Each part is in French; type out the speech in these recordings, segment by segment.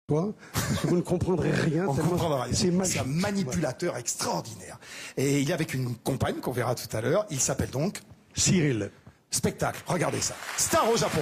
toi, parce que vous ne comprendrez rien. On comprendra rien. C'est un manipulateur extraordinaire. Et il est avec une compagne qu'on verra tout à l'heure. Il s'appelle donc Cyril. Spectacle. Regardez ça. Star au Japon.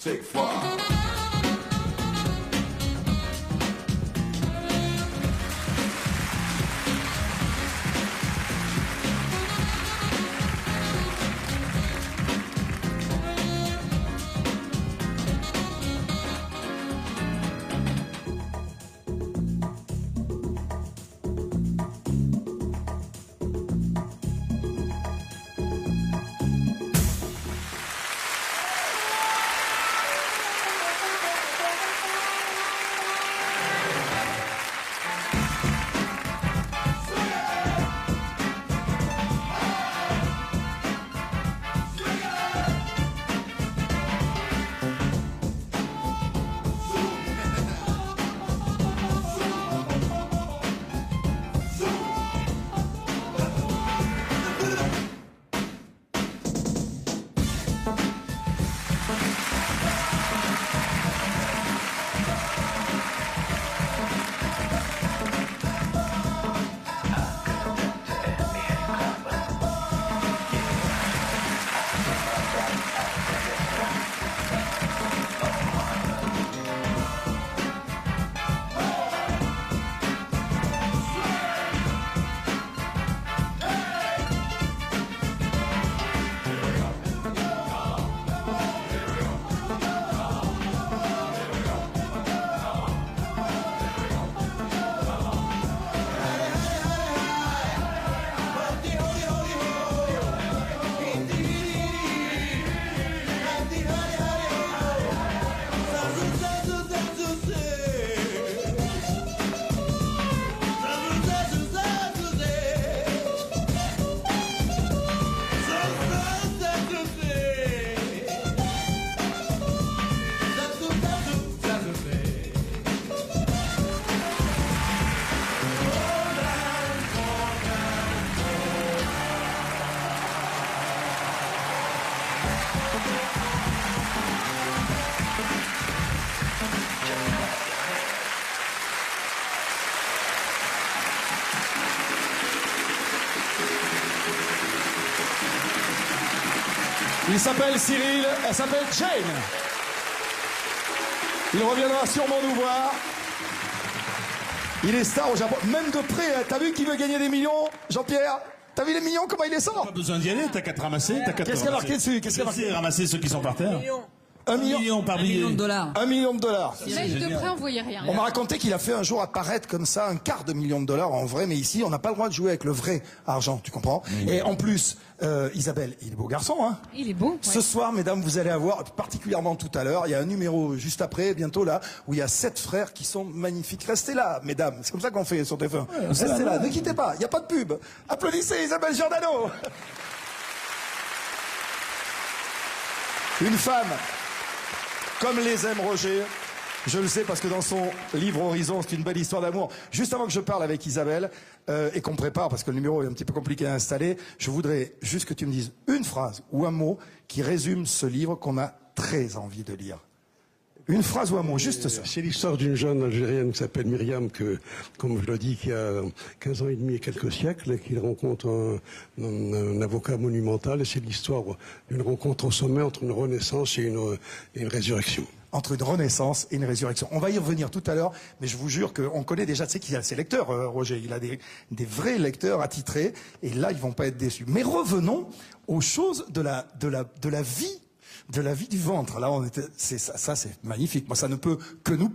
Take fire. Il s'appelle Cyril, elle s'appelle Jane. Il reviendra sûrement nous voir. Il est star au Japon, même de près. Hein. T'as vu qu'il veut gagner des millions, Jean-Pierre? T'as vu les millions, comment il les sort? Pas besoin d'y aller, t'as qu'à te ramasser. Qu'est-ce qu'il y a marqué dessus? Qu'est-ce qu'il y a marqué? Ramasser ceux qui sont par terre. 1 million par billet. 1 million de dollars. 1 million de dollars. Même de près, on voyait rien. On m'a raconté qu'il a fait un jour apparaître comme ça un quart de million de dollars en vrai, mais ici, on n'a pas le droit de jouer avec le vrai argent, tu comprends? Et en plus, Isabelle, il est beau garçon, hein? Il est beau. Ouais. Ce soir, mesdames, vous allez avoir, particulièrement tout à l'heure, il y a un numéro juste après, bientôt là, où il y a 7 frères qui sont magnifiques. Restez là, mesdames. C'est comme ça qu'on fait sur TF1. Restez là, ne quittez pas, il n'y a pas de pub. Applaudissez Isabelle Giordano. Une femme, comme les aime Roger, je le sais parce que dans son livre Horizon, c'est une belle histoire d'amour. Juste avant que je parle avec Isabelle et qu'on prépare, parce que le numéro est un petit peu compliqué à installer, je voudrais juste que tu me dises une phrase ou un mot qui résume ce livre qu'on a très envie de lire. Une phrase ou un mot, juste ça. C'est l'histoire d'une jeune Algérienne qui s'appelle Myriam, que, comme je l'ai dit, qui a 15 ans et demi et quelques siècles, et qui rencontre un avocat monumental. Et c'est l'histoire d'une rencontre au sommet entre une renaissance et une résurrection. Entre une renaissance et une résurrection. On va y revenir tout à l'heure, mais je vous jure qu'on connaît déjà, tu sais qu'il a ses lecteurs, Roger. Il a des vrais lecteurs attitrés, et là, ils vont pas être déçus. Mais revenons aux choses de la vie du ventre. Là, ça c'est magnifique. Moi, ça ne peut que nous plaire.